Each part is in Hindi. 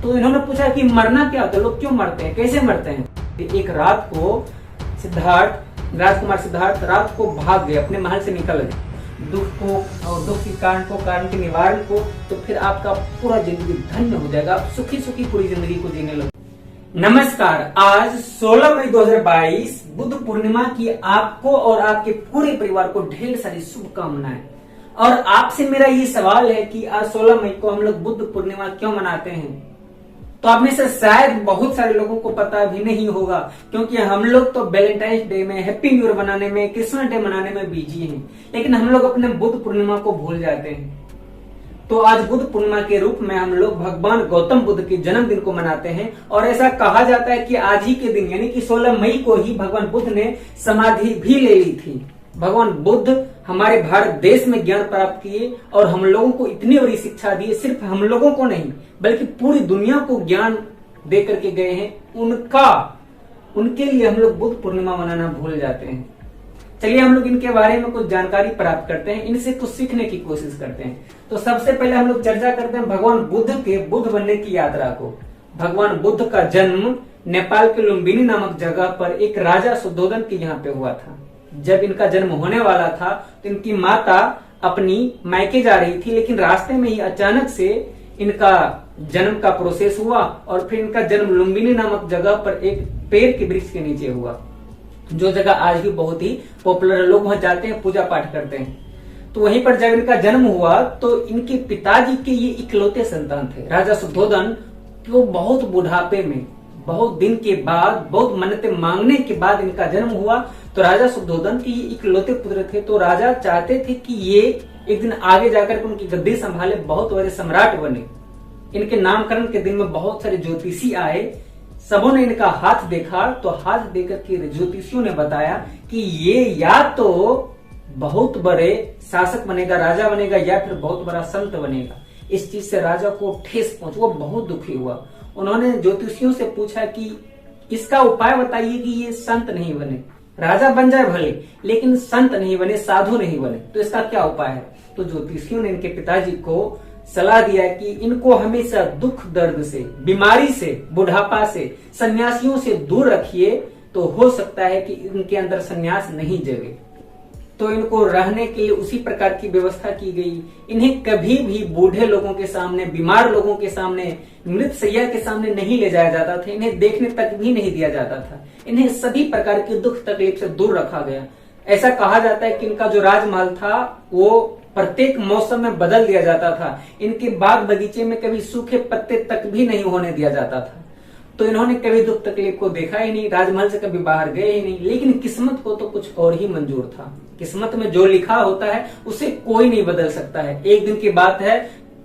तो इन्होंने पूछा कि मरना क्या होता है, लोग क्यों मरते हैं, कैसे मरते हैं। एक रात को राजकुमार सिद्धार्थ रात को भाग गए, अपने महल से निकल गए दुख को और दुख के कारण के निवारण को। तो फिर आपका पूरा जिंदगी धन्य हो जाएगा, आप सुखी सुखी पूरी जिंदगी को जीने लगेंगे। नमस्कार, आज 16 मई 2022 बुद्ध पूर्णिमा की आपको और आपके पूरे परिवार को ढेर सारी शुभकामनाएं। और आपसे मेरा ये सवाल है कि आज 16 मई को हम लोग बुद्ध पूर्णिमा क्यों मनाते हैं। तो आप में से शायद बहुत सारे लोगों को पता भी नहीं होगा, क्योंकि हम लोग तो वैलेंटाइंस डे में, हैप्पी न्यू ईयर बनाने में, क्रिसमस डे मनाने में बिजी हैं, लेकिन हम लोग अपने बुद्ध पूर्णिमा को भूल जाते हैं। तो आज बुद्ध पूर्णिमा के रूप में हम लोग भगवान गौतम बुद्ध के जन्मदिन को मनाते हैं। और ऐसा कहा जाता है कि आज ही के दिन यानी कि 16 मई को ही भगवान बुद्ध ने समाधि भी ले ली थी। भगवान बुद्ध हमारे भारत देश में ज्ञान प्राप्त किए और हम लोगों को इतनी बड़ी शिक्षा दी, सिर्फ हम लोगों को नहीं बल्कि पूरी दुनिया को ज्ञान दे करके गए हैं। उनके लिए हम लोग बुद्ध पूर्णिमा मनाना भूल जाते हैं। चलिए हम लोग इनके बारे में कुछ जानकारी प्राप्त करते हैं, इनसे कुछ सीखने की कोशिश करते हैं। तो सबसे पहले हम लोग चर्चा करते हैं भगवान बुद्ध के बुद्ध बनने की यात्रा को। भगवान बुद्ध का जन्म नेपाल के लुम्बिनी नामक जगह पर एक राजा शुद्धोधन के यहाँ पे हुआ था। जब इनका जन्म होने वाला था तो इनकी माता अपनी मायके जा रही थी, लेकिन रास्ते में ही अचानक से इनका जन्म का प्रोसेस हुआ और फिर इनका जन्म लुम्बिनी नामक जगह पर एक पेड़ के वृक्ष के नीचे हुआ, जो जगह आज भी बहुत ही पॉपुलर है, लोग वहां जाते हैं, पूजा पाठ करते हैं। तो वहीं पर जब इनका जन्म हुआ तो इनके पिताजी के ये इकलौते संतान थे राजा शुद्धोधन। तो बहुत बुढ़ापे में, बहुत दिन के बाद, बहुत मन्नतें मांगने के बाद इनका जन्म हुआ। तो राजा शुद्धोधन के ये इकलौते पुत्र थे। तो राजा चाहते थे कि ये एक दिन आगे जाकर उनकी गद्दी संभाले, बहुत बड़े सम्राट बने। इनके नामकरण के दिन में बहुत सारे ज्योतिषी आए, सबों ने इनका हाथ देखा। तो हाथ देकर के ज्योतिषियों ने बताया कि ये या तो बहुत बड़े शासक बनेगा, राजा बनेगा, या फिर बहुत बड़ा संत बनेगा। इस चीज से राजा को ठेस पहुंची, वो बहुत दुखी हुआ। उन्होंने ज्योतिषियों से पूछा कि इसका उपाय बताइए कि ये संत नहीं बने, राजा बन जाए भले लेकिन संत नहीं बने, साधु नहीं बने, तो इसका क्या उपाय है। तो ज्योतिषियों ने इनके पिताजी को सलाह दिया कि इनको हमेशा दुख दर्द से, बीमारी से, बुढ़ापा से, सन्यासियों से दूर रखिए, तो हो सकता है कि इनके अंदर सन्यास नहीं जगे। तो इनको रहने के लिए उसी प्रकार की व्यवस्था की गई। इन्हें कभी भी बूढ़े लोगों के सामने, बीमार लोगों के सामने, मृत शैया के सामने नहीं ले जाया जाता था। इन्हें देखने तक भी नहीं दिया जाता था। इन्हें सभी प्रकार के दुख तकलीफ से दूर रखा गया। ऐसा कहा जाता है कि इनका जो राजमहल था वो प्रत्येक मौसम में बदल दिया जाता था। इनके बाग बगीचे में कभी सूखे पत्ते तक भी नहीं होने दिया जाता था। तो इन्होंने कभी दुख तकलीफ को देखा ही नहीं, राजमहल से कभी बाहर गए ही नहीं। लेकिन किस्मत को तो कुछ और ही मंजूर था। किस्मत में जो लिखा होता है उसे कोई नहीं बदल सकता है। एक दिन की बात है,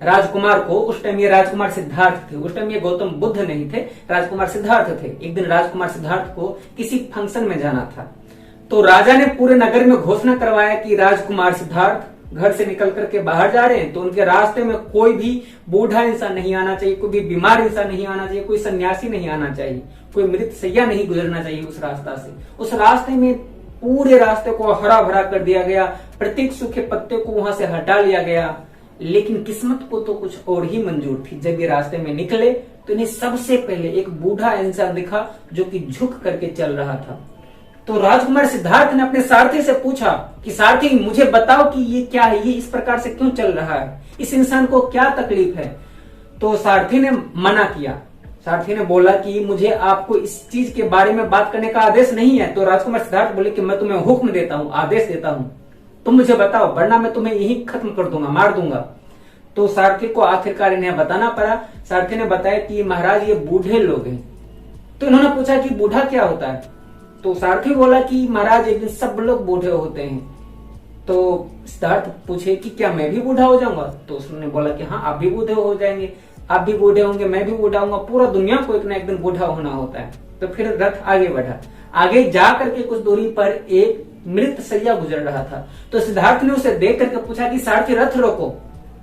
राजकुमार को, उस टाइम ये राजकुमार सिद्धार्थ थे, उस टाइम ये गौतम बुद्ध नहीं थे, राजकुमार सिद्धार्थ थे। एक दिन राजकुमार सिद्धार्थ को किसी फंक्शन में जाना था। तो राजा ने पूरे नगर में घोषणा करवाया कि राजकुमार सिद्धार्थ घर से निकल करके बाहर जा रहे हैं, तो उनके रास्ते में कोई भी बूढ़ा इंसान नहीं आना चाहिए, कोई भी बीमार इंसान नहीं आना चाहिए, कोई सन्यासी नहीं आना चाहिए, कोई मृत शैया नहीं गुजरना चाहिए उस रास्ता से। उस रास्ते में पूरे रास्ते को हरा भरा कर दिया गया, प्रत्येक सूखे पत्ते को वहां से हटा लिया गया। लेकिन किस्मत को तो कुछ और ही मंजूर थी। जब ये रास्ते में निकले तो इन्हें सबसे पहले एक बूढ़ा इंसान दिखा जो कि झुक करके चल रहा था। तो राजकुमार सिद्धार्थ ने अपने सारथी से पूछा कि सारथी, मुझे बताओ कि ये क्या है, ये इस प्रकार से क्यों चल रहा है, इस इंसान को क्या तकलीफ है। तो सारथी ने मना किया। सारथी ने बोला कि मुझे आपको इस चीज के बारे में बात करने का आदेश नहीं है। तो राजकुमार सिद्धार्थ बोले कि मैं तुम्हें हुक्म देता हूँ, आदेश देता हूँ, तुम मुझे बताओ, वरना मैं तुम्हें यही खत्म कर दूंगा, मार दूंगा। तो सारथी को आखिरकार इन्हें बताना पड़ा। सारथी ने बताया कि महाराज ये बूढ़े लोग हैं। तो इन्होंने पूछा कि बूढ़ा क्या होता है। तो सारथी बोला कि महाराज एक दिन सब लोग बूढ़े होते हैं। तो सिद्धार्थ पूछे कि क्या मैं भी बूढ़ा हो जाऊंगा। तो उसने बोला कि हाँ, आप भी बूढ़े हो जाएंगे, आप भी बूढ़े होंगे, मैं भी बूढ़ा होऊंगा, पूरा दुनिया को एक ना एक दिन बूढ़ा होना होता है। तो फिर रथ आगे बढ़ा। आगे जा करके कुछ दूरी पर एक मृत शैया गुजर रहा था। तो सिद्धार्थ ने उसे देख करके पूछा कि सारथी रथ रोको,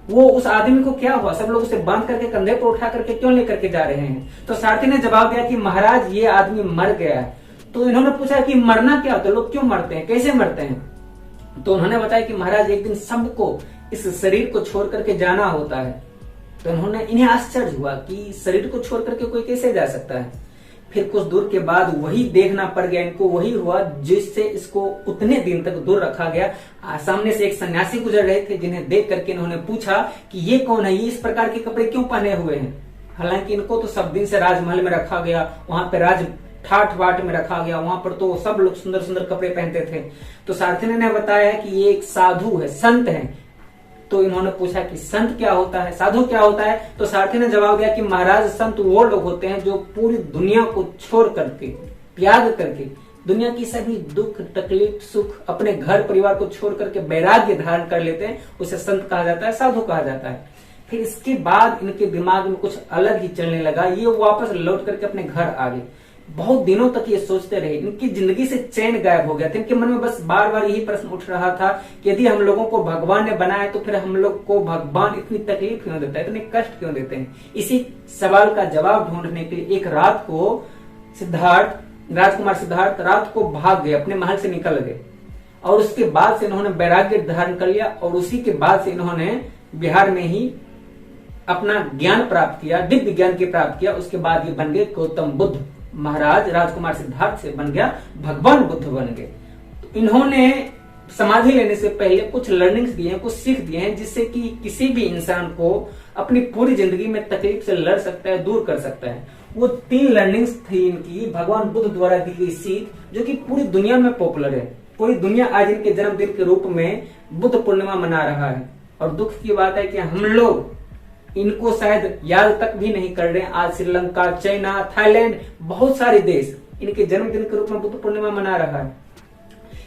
वो उस आदमी को क्या हुआ, सब लोग उसे बांध करके कंधे पर उठा करके क्यों लेकर के जा रहे हैं। तो सारथी ने जवाब दिया कि महाराज ये आदमी मर गया है। तो इन्होंने पूछा कि मरना क्या होता है, लोग क्यों मरते हैं, कैसे मरते हैं। तो उन्होंने बताया कि महाराज एक दिन सबको इस शरीर को छोड़ करके जाना होता है। तो इन्हें आश्चर्य हुआ कि शरीर को छोड़ करके कोई कैसे जा सकता है। फिर कुछ दूर के बाद वही देखना पड़ गया इनको, वही हुआ जिससे इसको उतने दिन तक दूर रखा गया। सामने से एक सन्यासी गुजर रहे थे, जिन्हें देख करके इन्होंने पूछा कि ये कौन है, ये इस प्रकार के कपड़े क्यों पहने हुए हैं। हालांकि इनको तो सब दिन से राजमहल में रखा गया, वहां पे राज ठाठ बाट में रखा गया, वहां पर तो सब लोग सुंदर सुंदर कपड़े पहनते थे। तो सारथी ने बताया कि ये एक साधु है, संत है। तो इन्होंने पूछा कि संत क्या होता है, साधु क्या होता है। तो सारथी ने जवाब दिया कि महाराज, संत वो लोग होते हैं जो पूरी दुनिया को छोड़ करके, त्याग करके, दुनिया की सभी दुख तकलीफ सुख अपने घर परिवार को छोड़ करके वैराग्य धारण कर लेते हैं, उसे संत कहा जाता है, साधु कहा जाता है। फिर इसके बाद इनके दिमाग में कुछ अलग ही चलने लगा, ये वापस लौट करके अपने घर आ गए। बहुत दिनों तक ये सोचते रहे, इनकी जिंदगी से चैन गायब हो गया था। इनके मन में बस बार बार यही प्रश्न उठ रहा था कि यदि हम लोगों को भगवान ने बनाया तो फिर हम लोग को भगवान इतनी तकलीफ क्यों देता है, इतने कष्ट क्यों देते हैं। इसी सवाल का जवाब ढूंढने के लिए एक रात को राजकुमार सिद्धार्थ रात को भाग गए, अपने महल से निकल गए। और उसके बाद से इन्होंने वैराग्य धारण कर लिया और उसी के बाद से इन्होंने बिहार में ही अपना ज्ञान प्राप्त किया, दिव्य ज्ञान की प्राप्त किया। उसके बाद ये बन गए गौतम बुद्ध। महाराज राजकुमार सिद्धार्थ से बन गया भगवान बुद्ध बन गए। तो इन्होंने समाधि लेने से पहले कुछ लर्निंग्स दिए हैं, कुछ सीख दिए हैं, जिससे कि किसी भी इंसान को अपनी पूरी जिंदगी में तकलीफ से लड़ सकता है, दूर कर सकता है। वो 3 लर्निंग्स थी इनकी, भगवान बुद्ध द्वारा दी गई सीख, जो कि पूरी दुनिया में पॉपुलर है। पूरी दुनिया आज इनके जन्मदिन के रूप में बुद्ध पूर्णिमा मना रहा है। और दुख की बात है कि हम लोग इनको शायद याद तक भी नहीं कर रहे हैं। आज श्रीलंका, चाइना, थाईलैंड, बहुत सारे देश इनके जन्मदिन के रूप में बुद्ध पूर्णिमा मना रहा है।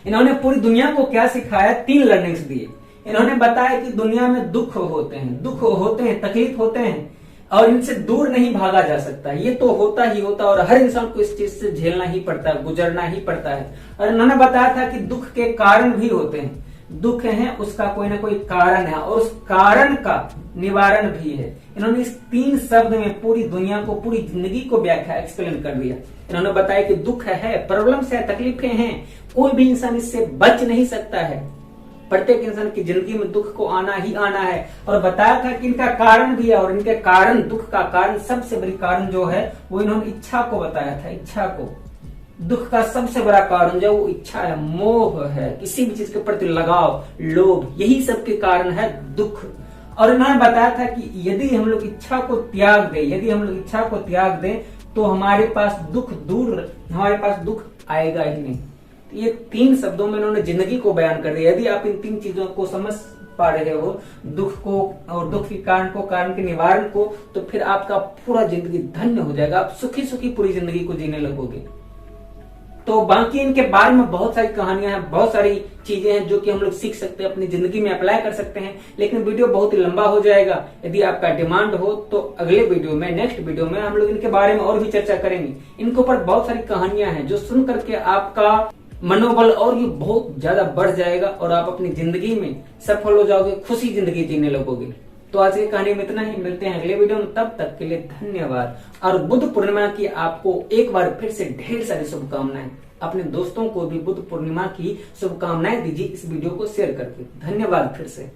इन्होंने पूरी दुनिया को क्या सिखाया, 3 लर्निंग्स दिए। इन्होंने बताया कि दुनिया में दुख होते हैं, तकलीफ होते हैं और इनसे दूर नहीं भागा जा सकता। ये तो होता ही होता और हर इंसान को इस चीज से झेलना ही पड़ता है, गुजरना ही पड़ता है। और इन्होंने बताया था कि दुख के कारण भी होते हैं, दुख है उसका कोई ना कोई कारण है और उस कारण का निवारण भी है। इन्होंने इस 3 शब्द में पूरी दुनिया को, पूरी जिंदगी को व्याख्या एक्सप्लेन कर दिया। इन्होंने बताया कि दुख है, प्रॉब्लम्स है, तकलीफें हैं, कोई भी इंसान इससे बच नहीं सकता है। प्रत्येक इंसान की जिंदगी में दुख को आना ही आना है। और बताया था कि इनका कारण भी है और इनके कारण, दुख का कारण, सबसे बड़ी कारण जो है वो इन्होंने इच्छा को बताया था। इच्छा को, दुख का सबसे बड़ा कारण जो वो इच्छा है, मोह है, किसी भी चीज के प्रति लगाव, लोभ, यही सब के कारण है दुख। और इन्होंने बताया था कि यदि हम लोग इच्छा को त्याग दें, तो हमारे पास दुख आएगा ही नहीं। तो ये 3 शब्दों में इन्होंने जिंदगी को बयान कर दिया। यदि आप इन 3 चीजों को समझ पा रहे हो, दुख को और दुख के कारण को, कारण के निवारण को, तो फिर आपका पूरा जिंदगी धन्य हो जाएगा। आप सुखी सुखी पूरी जिंदगी को जीने लगोगे। तो बाकी इनके बारे में बहुत सारी कहानियां हैं, बहुत सारी चीजें हैं जो कि हम लोग सीख सकते हैं, अपनी जिंदगी में अप्लाई कर सकते हैं। लेकिन वीडियो बहुत ही लंबा हो जाएगा। यदि आपका डिमांड हो तो अगले वीडियो में, नेक्स्ट वीडियो में हम लोग इनके बारे में और भी चर्चा करेंगे। इनके ऊपर बहुत सारी कहानियां हैं जो सुन करके आपका मनोबल और भी बहुत ज्यादा बढ़ जाएगा और आप अपनी जिंदगी में सफल हो जाओगे, खुशी जिंदगी जीने लगोगे। तो आज की कहानी में इतना ही, मिलते हैं अगले वीडियो में, तब तक के लिए धन्यवाद। और बुद्ध पूर्णिमा की आपको एक बार फिर से ढेर सारी शुभकामनाएं। अपने दोस्तों को भी बुद्ध पूर्णिमा की शुभकामनाएं दीजिए इस वीडियो को शेयर करके। धन्यवाद फिर से।